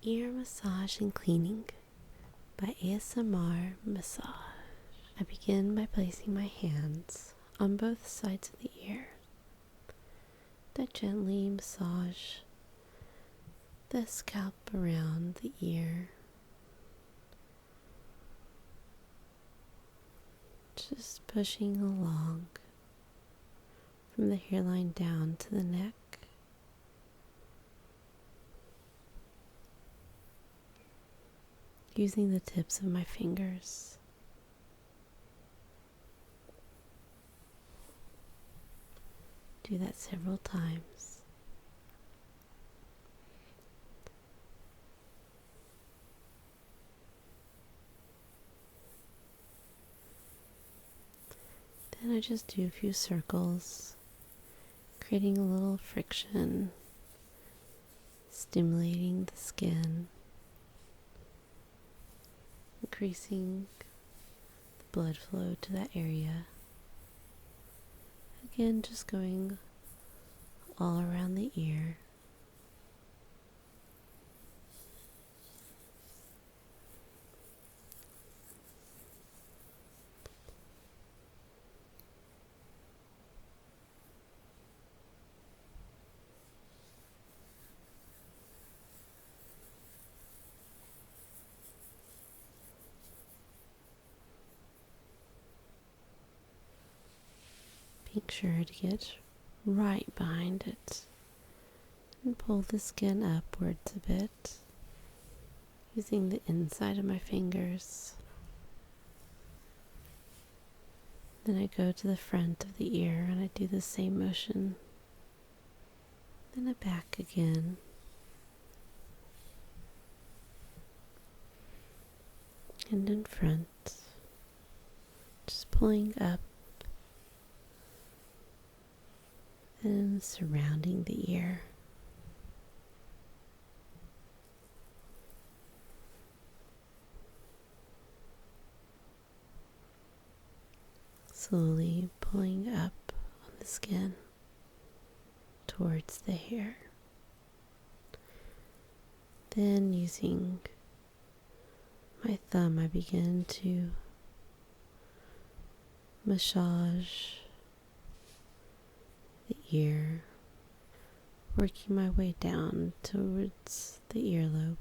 Ear Massage and Cleaning by ASMR Massage. I begin by placing my hands on both sides of the ear that gently massage the scalp around the ear, just pushing along from the hairline down to the neck. Using the tips of my fingers. Do that several times. Then I just do a few circles, creating a little friction, stimulating the skin, increasing the blood flow to that area. Again, just going all around the ear. Make sure to get right behind it and pull the skin upwards a bit using the inside of my fingers. Then I go to the front of the ear and I do the same motion. Then a back again. And in front. Just pulling up and surrounding the ear. Slowly pulling up on the skin towards the hair. Then using my thumb, I begin to massage the ear, working my way down towards the earlobe.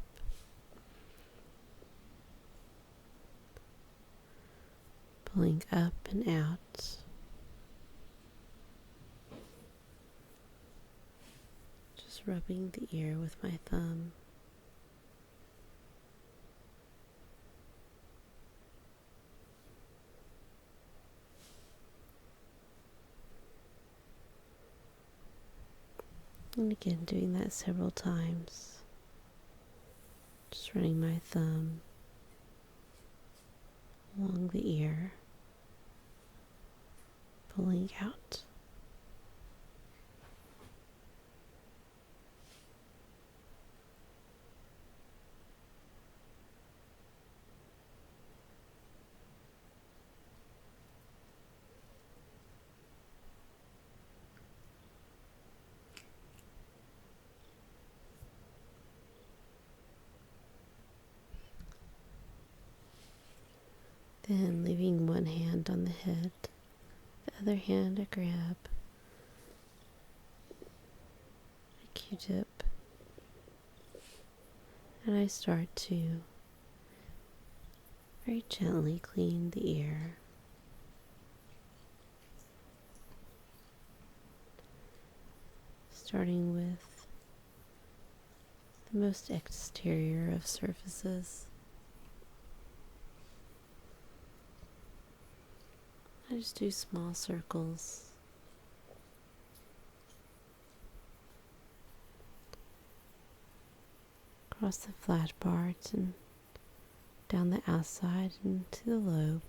Pulling up and out. Just rubbing the ear with my thumb. And again, doing that several times. Just running my thumb along the ear, pulling out. Then leaving one hand on the head, the other hand I grab a Q-tip and I start to very gently clean the ear. Starting with the most exterior of surfaces. I just do small circles. Across the flat part and down the outside into the lobe.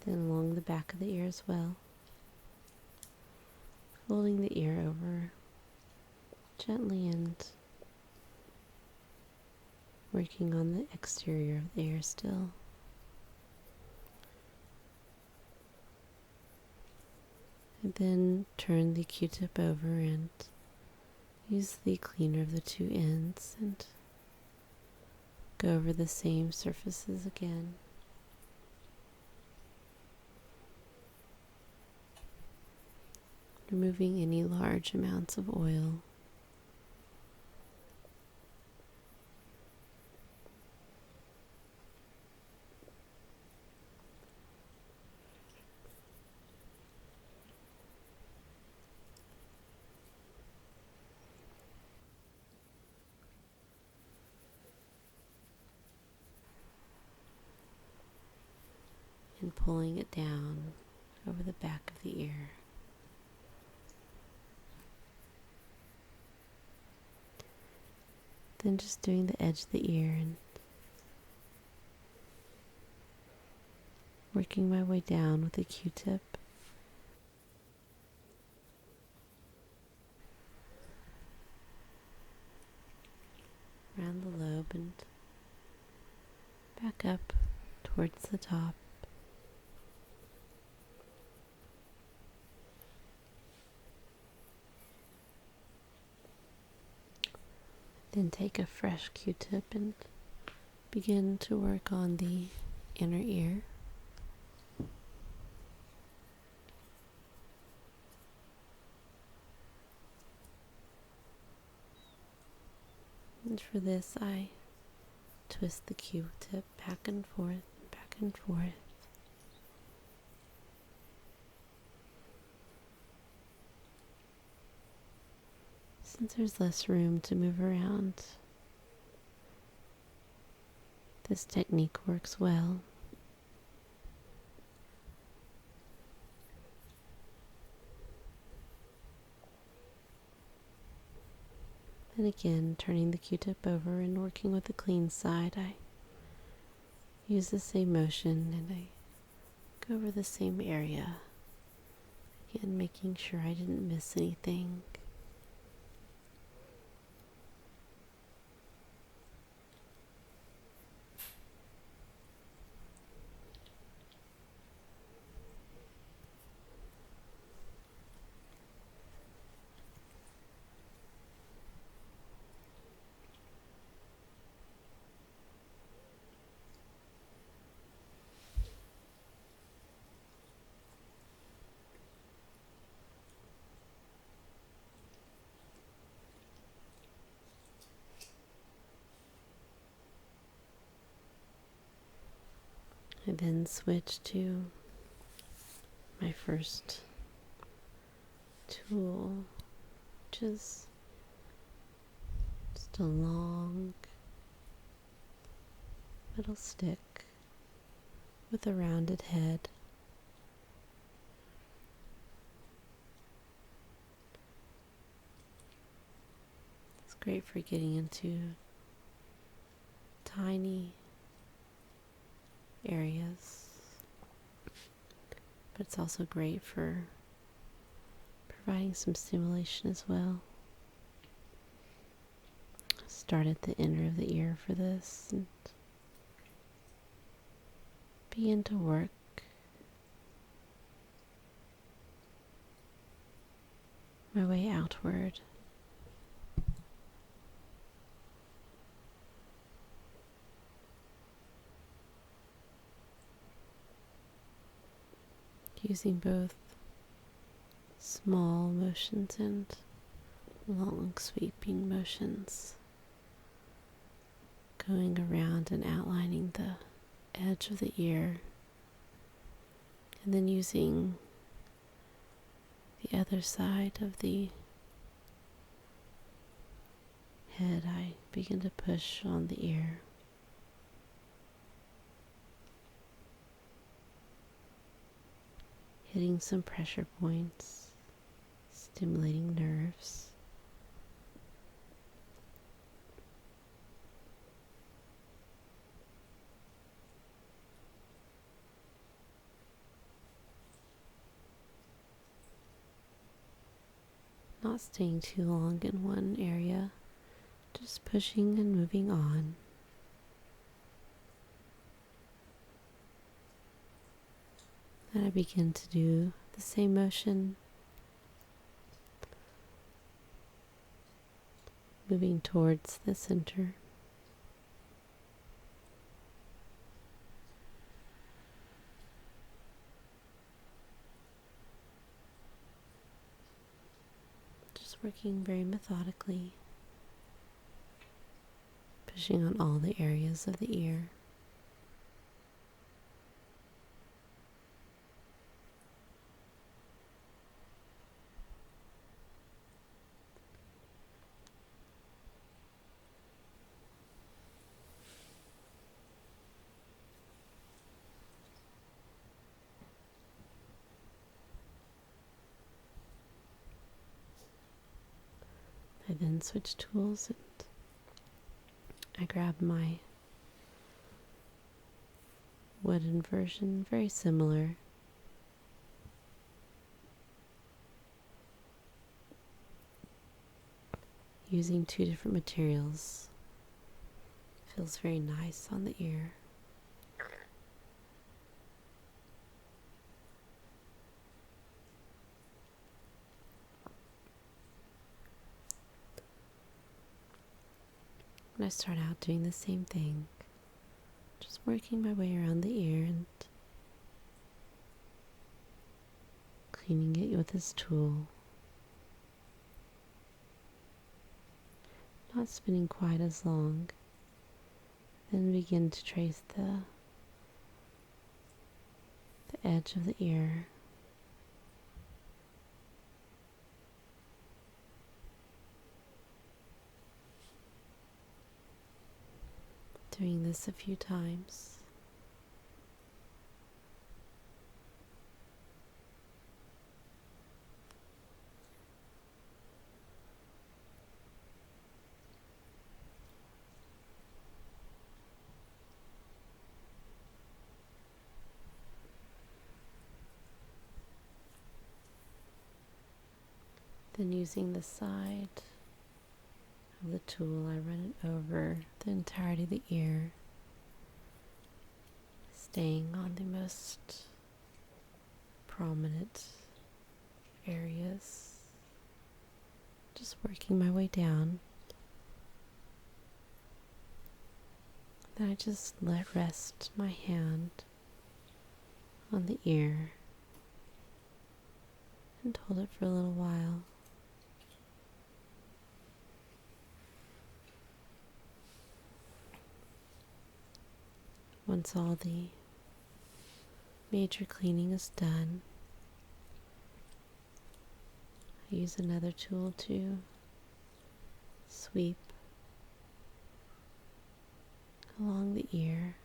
Then along the back of the ear as well. Folding the ear over gently and working on the exterior of the ear still. And then turn the Q-tip over and use the cleaner of the two ends and go over the same surfaces again. Removing any large amounts of oil. And pulling it down over the back of the ear. Then just doing the edge of the ear and working my way down with a Q-tip. Around the lobe and back up towards the top. Then take a fresh Q-tip and begin to work on the inner ear. And for this, I twist the Q-tip back and forth, back and forth. Since there's less room to move around, this technique works well. And again, turning the Q-tip over and working with the clean side, I use the same motion and I go over the same area. Again, making sure I didn't miss anything. I then switch to my first tool, which is just a long metal stick with a rounded head. It's great for getting into tiny areas, but it's also great for providing some stimulation as well. Start at the inner of the ear for this and begin to work my way outward. Using both small motions and long sweeping motions, going around and outlining the edge of the ear, and then using the other side of the head, I begin to push on the ear. Hitting some pressure points, stimulating nerves. Not staying too long in one area, just pushing and moving on. Then I begin to do the same motion moving towards the center. Just working very methodically, pushing on all the areas of the ear. I then switch tools and I grab my wooden version, very similar. Using two different materials feels very nice on the ear. And I start out doing the same thing, just working my way around the ear and cleaning it with this tool. Not spinning quite as long. Then begin to trace the edge of the ear. Doing this a few times. Then using the side of the tool, I run it over the entirety of the ear, staying on the most prominent areas, just working my way down. Then I just let rest my hand on the ear and hold it for a little while. Once all the major cleaning is done, I use another tool to sweep along the ear.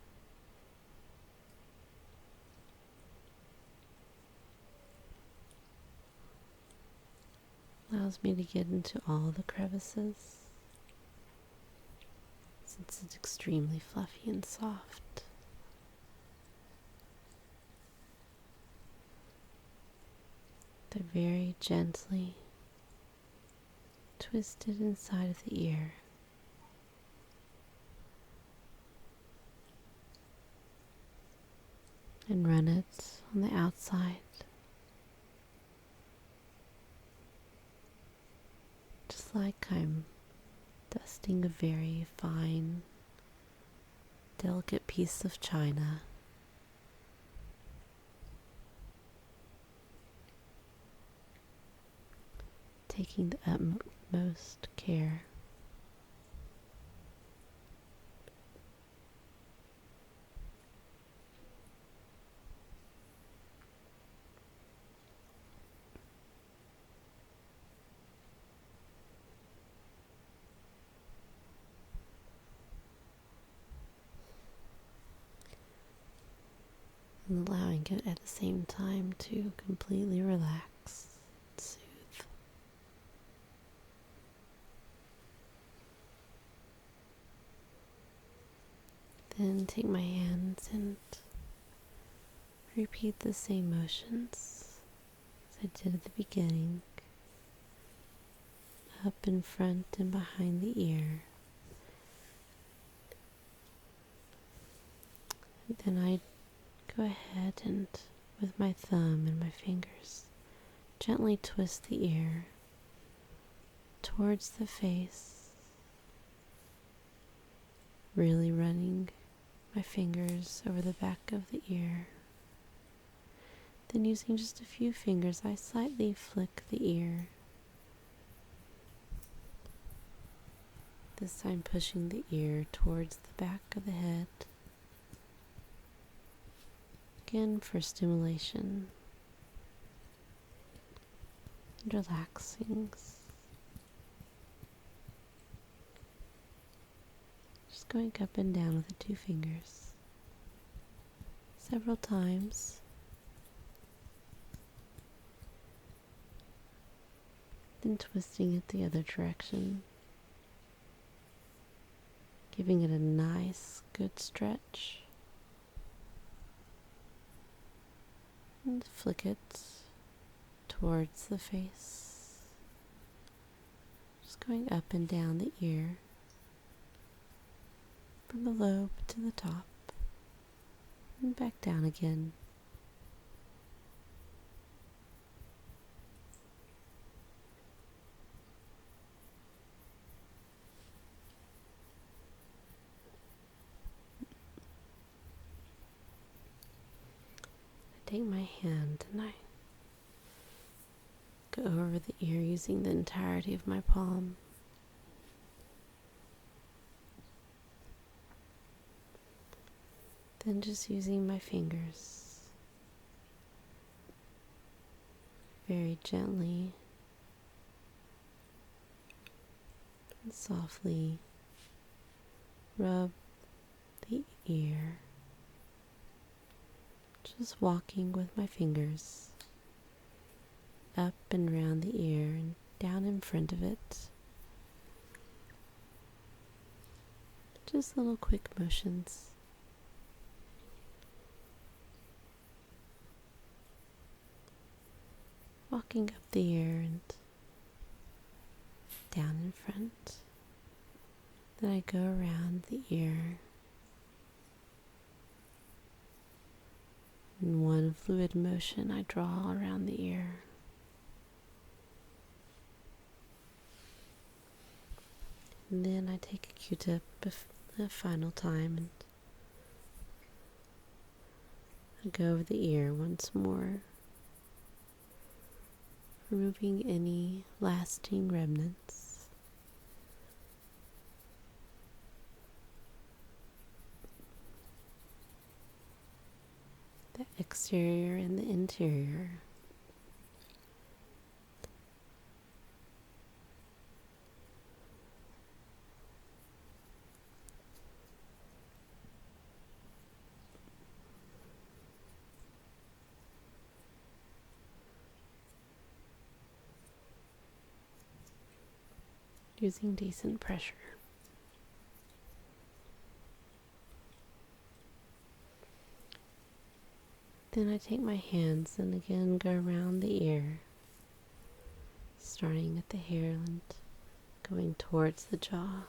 Allows me to get into all the crevices since it's extremely fluffy and soft. They're very gently twisted inside of the ear. And run it on the outside. Just like I'm dusting a very fine, delicate piece of china. Taking the utmost care. And allowing it at the same time to completely relax, soothe. Then take my hands and repeat the same motions as I did at the beginning, up in front and behind the ear. And then I go ahead and, with my thumb and my fingers, gently twist the ear towards the face really running my fingers over the back of the ear. Then using just a few fingers, I slightly flick the ear. This time pushing the ear towards the back of the head. Again for stimulation and relaxing. Just going up and down with the two fingers several times. Then twisting it the other direction, giving it a nice, good stretch. And flick it towards the face. Just going up and down the ear, from the lobe to the top, and back down again. Take my hand and I go over the ear using the entirety of my palm. Then just using my fingers, very gently and softly rub the ear. Just walking with my fingers up and around the ear and down in front of it. Just little quick motions. Walking up the ear and down in front. Then I go around the ear. In one fluid motion, I draw around the ear. And then I take a Q-tip a final time and I go over the ear once more, removing any lasting remnants. The exterior and the interior. Using decent pressure. Then I take my hands and again go around the ear, starting at the hair and going towards the jaw.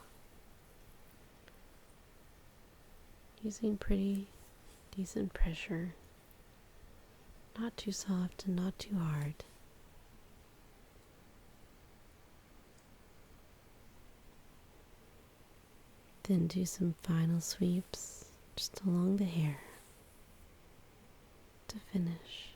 Using pretty decent pressure, not too soft and not too hard. Then do some final sweeps just along the hair to finish.